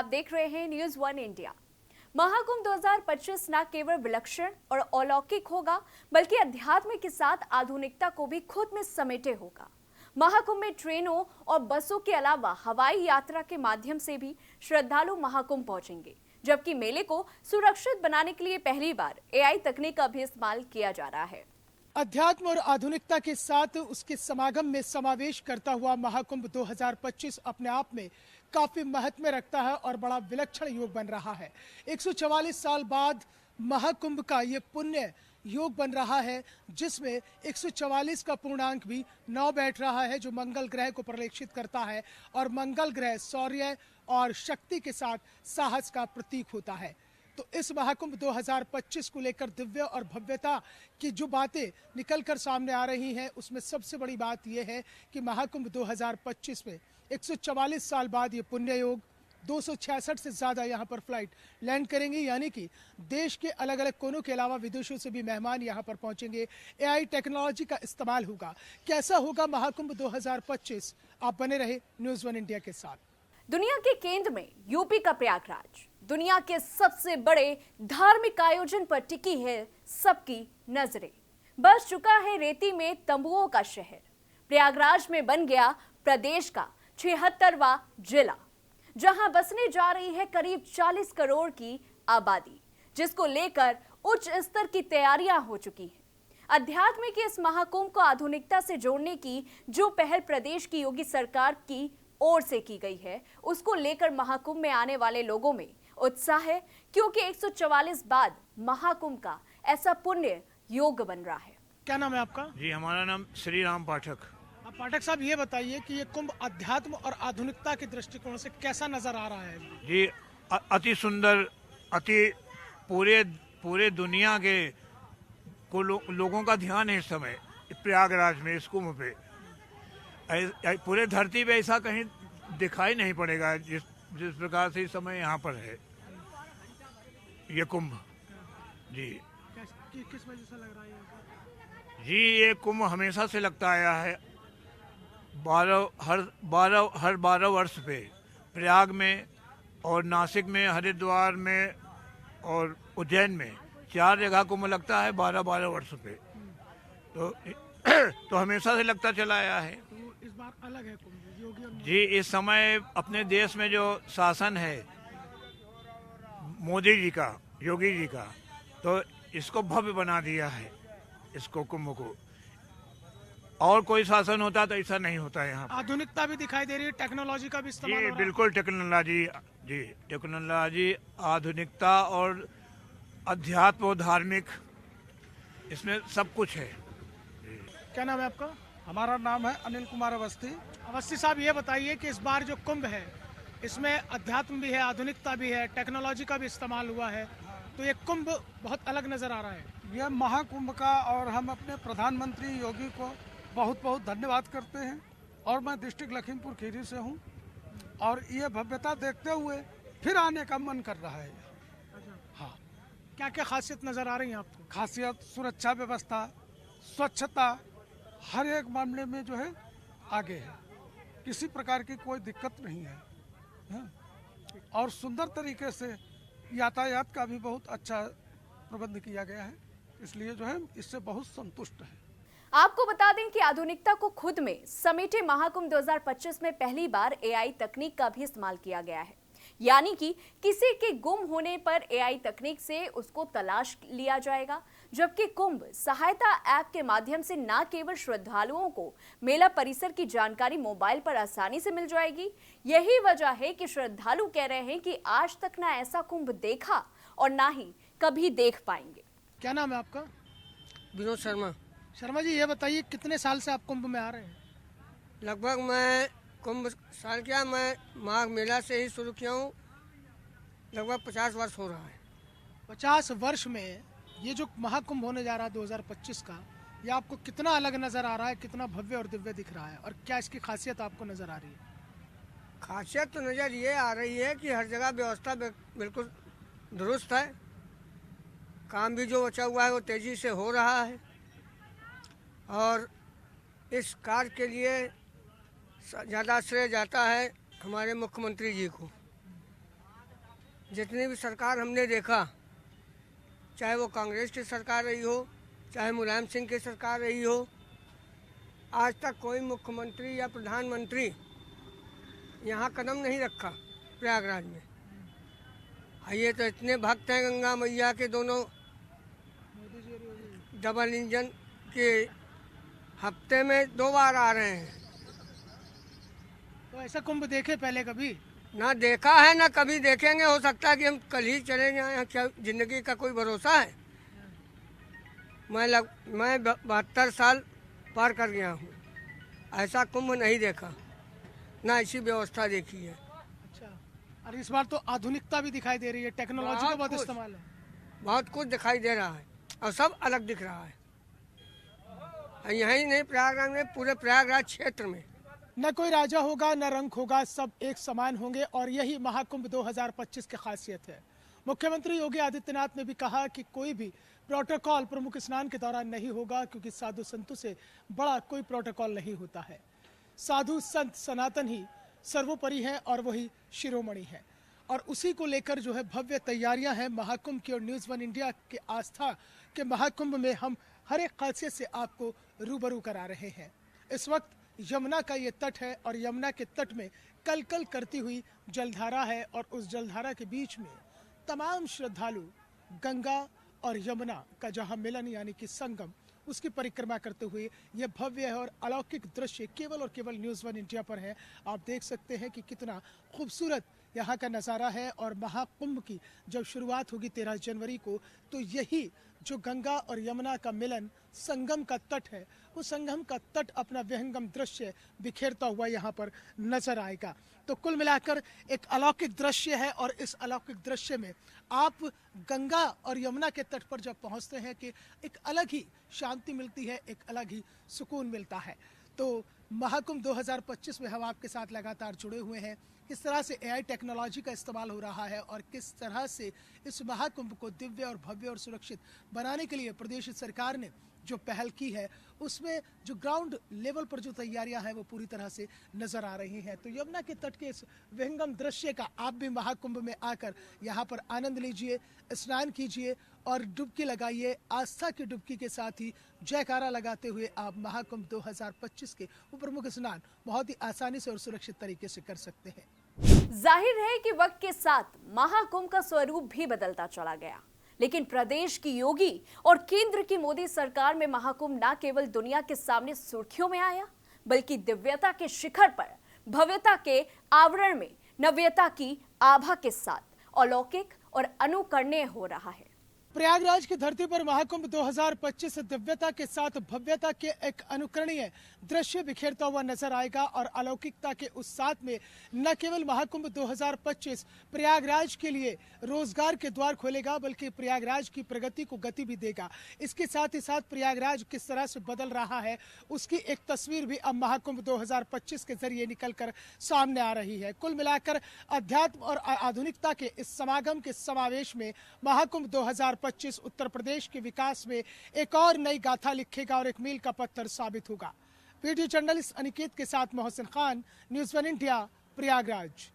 देख रहे हैं न्यूज वन इंडिया। महाकुंभ 2025 न केवल विलक्षण और अलौकिक होगा, बल्कि अध्यात्म के साथ आधुनिकता को भी खुद में समेटे होगा। महाकुंभ में ट्रेनों और बसों के अलावा हवाई यात्रा के माध्यम से भी श्रद्धालु महाकुंभ पहुंचेंगे, जबकि मेले को सुरक्षित बनाने के लिए पहली बार एआई तकनीक का भी इस्तेमाल किया जा रहा है। अध्यात्म और आधुनिकता के साथ उसके समागम में समावेश करता हुआ महाकुंभ 2025 अपने आप में काफी महत्व रखता है और बड़ा विलक्षण योग बन रहा है। 144 साल बाद महाकुंभ का ये पुण्य योग बन रहा है, जिसमें 144 का पूर्णांक भी 9 बैठ रहा है, जो मंगल ग्रह को प्रलेखित करता है और मंगल ग्रह शौर्य और शक्ति के साथ साहस का प्रतीक होता है। तो इस महाकुंभ 2025 को लेकर दिव्य और भव्यता की जो बातें निकलकर सामने आ रही हैं, उसमें सबसे बड़ी बात यह है कि महाकुंभ 2025 में 144 साल बाद ये पुण्य योग 266 से ज़्यादा यहाँ पर फ्लाइट लैंड करेंगी, यानी कि देश के अलग अलग कोनों के अलावा विदेशों से भी मेहमान यहाँ पर पहुँचेंगे। एआई टेक्नोलॉजी का इस्तेमाल होगा। कैसा होगा महाकुंभ 2025? आप बने रहे न्यूज़ वन इंडिया के साथ। दुनिया के केंद्र में यूपी का प्रयागराज दुनिया के सबसे बड़े धार्मिक आयोजन पर टिकी है सबकी नजरें। बस चुका है रेती में तंबुओं का शहर। प्रयागराज में बन गया प्रदेश का 76वां जिला, जहां बसने जा रही है करीब 40 करोड़ की आबादी, जिसको लेकर उच्च स्तर की तैयारियां हो चुकी हैं। अध्यात्म के इस महाकुंभ को आधुनिकता से जोड़ने की जो पहल प्रदेश की योगी सरकार की ओर से की गई है, उसको लेकर महाकुंभ में आने वाले लोगों में उत्साह है, क्योंकि 144 बाद महाकुंभ का ऐसा पुण्य योग बन रहा है। क्या नाम है आपका? जी, हमारा नाम श्री राम पाठक। अब पाठक साहब, ये बताइए कि ये कुंभ अध्यात्म और आधुनिकता के दृष्टिकोण से कैसा नजर आ रहा है? जी, अति सुंदर, अति पूरे दुनिया के लोगों का ध्यान है इस समय प्रयागराज में, इस कुंभ पे। पूरे धरती पे ऐसा कहीं दिखाई नहीं पड़ेगा जिस प्रकार से इस समय यहाँ पर है ये कुंभ। जी, किस वजह से लग रहा है जी, ये कुंभ हमेशा से लगता आया है। हर 12 वर्ष पे प्रयाग में और नासिक में, हरिद्वार में और उज्जैन में 4 जगह कुंभ लगता है 12 वर्ष पे। तो हमेशा से लगता चला आया है। तो इस बार अलग है कुंभ योगी जी, इस समय अपने देश में जो शासन है मोदी जी का, योगी जी का, तो इसको भव्य बना दिया है, इसको कुंभ को। और कोई शासन होता तो ऐसा नहीं होता यहाँ। आधुनिकता भी दिखाई दे रही है, टेक्नोलॉजी का भी इस्तेमाल हो रहा है। बिल्कुल टेक्नोलॉजी, जी टेक्नोलॉजी, आधुनिकता और अध्यात्म और धार्मिक, इसमें सब कुछ है। क्या नाम है आपका? हमारा नाम है अनिल कुमार अवस्थी। अवस्थी साहब, ये बताइए कि इस बार जो कुंभ है, इसमें अध्यात्म भी है, आधुनिकता भी है, टेक्नोलॉजी का भी इस्तेमाल हुआ है, तो ये कुंभ बहुत अलग नजर आ रहा है। यह महाकुंभ का, और हम अपने प्रधानमंत्री योगी को बहुत बहुत धन्यवाद करते हैं। और मैं डिस्ट्रिक्ट लखीमपुर खीरी से हूँ, और ये भव्यता देखते हुए फिर आने का मन कर रहा है। हाँ, क्या क्या खासियत नजर आ रही है आपको? खासियत, सुरक्षा व्यवस्था, स्वच्छता, हर एक मामले में जो है आगे है। किसी प्रकार की कोई दिक्कत नहीं है, हाँ? और सुंदर तरीके से यातायात का भी बहुत अच्छा प्रबंध किया गया है, इसलिए जो है इससे बहुत संतुष्ट है। आपको बता दें कि आधुनिकता को खुद में समेटे महाकुंभ 2025 में पहली बार एआई तकनीक का भी इस्तेमाल किया गया है, यानी कि किसी के गुम होने पर एआई तकनीक से उसको तलाश लिया जाएगा, जबकि कुंभ सहायता ऐप के माध्यम से न केवल श्रद्धालुओं को मेला परिसर की जानकारी मोबाइल पर आसानी से मिल जाएगी। यही वजह है कि श्रद्धालु कह रहे हैं कि आज तक ना ऐसा कुंभ देखा और ना ही कभी देख पाएंगे। क्या नाम है आपका? विनोद शर्मा। शर्मा जी, ये बताइए कितने साल से आप कुंभ में आ रहे हैं? लगभग मैं कुंभ साल क्या, मैं माघ मेला से ही शुरू किया हूँ। लगभग 50 वर्ष हो रहा है। 50 वर्ष में ये जो महाकुंभ होने जा रहा है 2025 का, ये आपको कितना अलग नजर आ रहा है, कितना भव्य और दिव्य दिख रहा है, और क्या इसकी खासियत आपको नजर आ रही है? खासियत तो नज़र ये आ रही है कि हर जगह व्यवस्था बिल्कुल दुरुस्त है। काम भी जो बचा हुआ है वो तेज़ी से हो रहा है, और इस कार्य के लिए ज़्यादा श्रेय जाता है हमारे मुख्यमंत्री जी को। जितनी भी सरकार हमने देखा, चाहे वो कांग्रेस की सरकार रही हो, चाहे मुलायम सिंह की सरकार रही हो, आज तक कोई मुख्यमंत्री या प्रधानमंत्री यहाँ कदम नहीं रखा प्रयागराज में। ये तो इतने भक्त हैं गंगा मैया के दोनों डबल इंजन के, हफ्ते में 2 बार आ रहे हैं। तो ऐसा कुंभ देखे पहले कभी? ना देखा है ना कभी देखेंगे। हो सकता है कि हम कल ही चले जाएं, क्या जिंदगी का कोई भरोसा है? मैं 72 साल पार कर गया हूँ, ऐसा कुंभ नहीं देखा, ना ऐसी व्यवस्था देखी है। अच्छा, और इस बार तो आधुनिकता भी दिखाई दे रही है, टेक्नोलॉजी का बहुत इस्तेमाल है। बहुत कुछ दिखाई दे रहा है और सब अलग दिख रहा है। यही नहीं, प्रयागराज में, पूरे प्रयागराज क्षेत्र में न कोई राजा होगा न रंग होगा, सब एक समान होंगे और यही महाकुंभ 2025 की खासियत है। मुख्यमंत्री योगी आदित्यनाथ ने भी कहा कि कोई भी प्रोटोकॉल प्रमुख स्नान के दौरान नहीं होगा, क्योंकि साधु संतों से बड़ा कोई प्रोटोकॉल नहीं होता है। साधु संत सनातन ही सर्वोपरि है और वही शिरोमणि है, और उसी को लेकर जो है भव्य तैयारियां हैं महाकुंभ की। और न्यूज़ 1 इंडिया के आस्था के महाकुंभ में हम हर एक खासियत से आपको रूबरू करा रहे हैं। इस वक्त यमुना का ये तट है और यमुना के तट में कल कल करती हुई जलधारा है, और उस जलधारा के बीच में तमाम श्रद्धालु गंगा और यमुना का जहां मिलन यानी कि संगम, उसकी परिक्रमा करते हुए यह भव्य और अलौकिक दृश्य केवल और केवल न्यूज़ 1 इंडिया पर है। आप देख सकते हैं कि कितना खूबसूरत यहाँ का नज़ारा है। और महाकुंभ की जब शुरुआत होगी 13 जनवरी को, तो यही जो गंगा और यमुना का मिलन संगम का तट है, वो संगम का तट अपना विहंगम दृश्य बिखेरता हुआ यहाँ पर नजर आएगा। तो कुल मिलाकर एक अलौकिक दृश्य है, और इस अलौकिक दृश्य में आप गंगा और यमुना के तट पर जब पहुँचते हैं कि एक अलग ही शांति मिलती है, एक अलग ही सुकून मिलता है। तो महाकुंभ 2025 में हम आपके साथ लगातार जुड़े हुए हैं। किस तरह से AI टेक्नोलॉजी का इस्तेमाल हो रहा है और किस तरह से इस महाकुंभ को दिव्य और भव्य और सुरक्षित बनाने के लिए प्रदेश सरकार ने जो पहल की है, उसमें जो ग्राउंड लेवल पर जो तैयारियां हैं वो पूरी तरह से नजर आ रही हैं। तो यमुना के तट के इस विहंगम दृश्य का आप भी महाकुंभ में आकर यहाँ पर आनंद लीजिए, स्नान कीजिए और डुबकी लगाइए। आस्था की डुबकी के साथ ही जयकारा लगाते हुए आप महाकुंभ 2025 के प्रमुख स्नान बहुत ही आसानी से और सुरक्षित तरीके से कर सकते हैं। जाहिर है कि वक्त के साथ महाकुंभ का स्वरूप भी बदलता चला गया, लेकिन प्रदेश की योगी और केंद्र की मोदी सरकार में महाकुंभ न केवल दुनिया के सामने सुर्खियों में आया, बल्कि दिव्यता के शिखर पर भव्यता के आवरण में नव्यता की आभा के साथ अलौकिक और अनुकरणीय हो रहा है। प्रयागराज की धरती पर महाकुंभ 2025 दिव्यता के साथ भव्यता के एक अनुकरणीय दृश्य बिखेरता हुआ नजर आएगा। और अलौकिकता के उस साथ में न केवल महाकुंभ 2025 प्रयागराज के लिए रोजगार के द्वार खोलेगा, बल्कि प्रयागराज की प्रगति को गति भी देगा। इसके साथ ही साथ प्रयागराज किस तरह से बदल रहा है, उसकी एक तस्वीर भी अब महाकुंभ 2025 के जरिए निकलकर सामने आ रही है। कुल मिलाकर अध्यात्म और आधुनिकता के इस समागम के समावेश में महाकुंभ 2025 उत्तर प्रदेश के विकास में एक और नई गाथा लिखेगा और एक मील का पत्थर साबित होगा। वीडियो जर्नलिस्ट अनिकेत के साथ मोहसिन खान, न्यूज़ 1 इंडिया, प्रयागराज।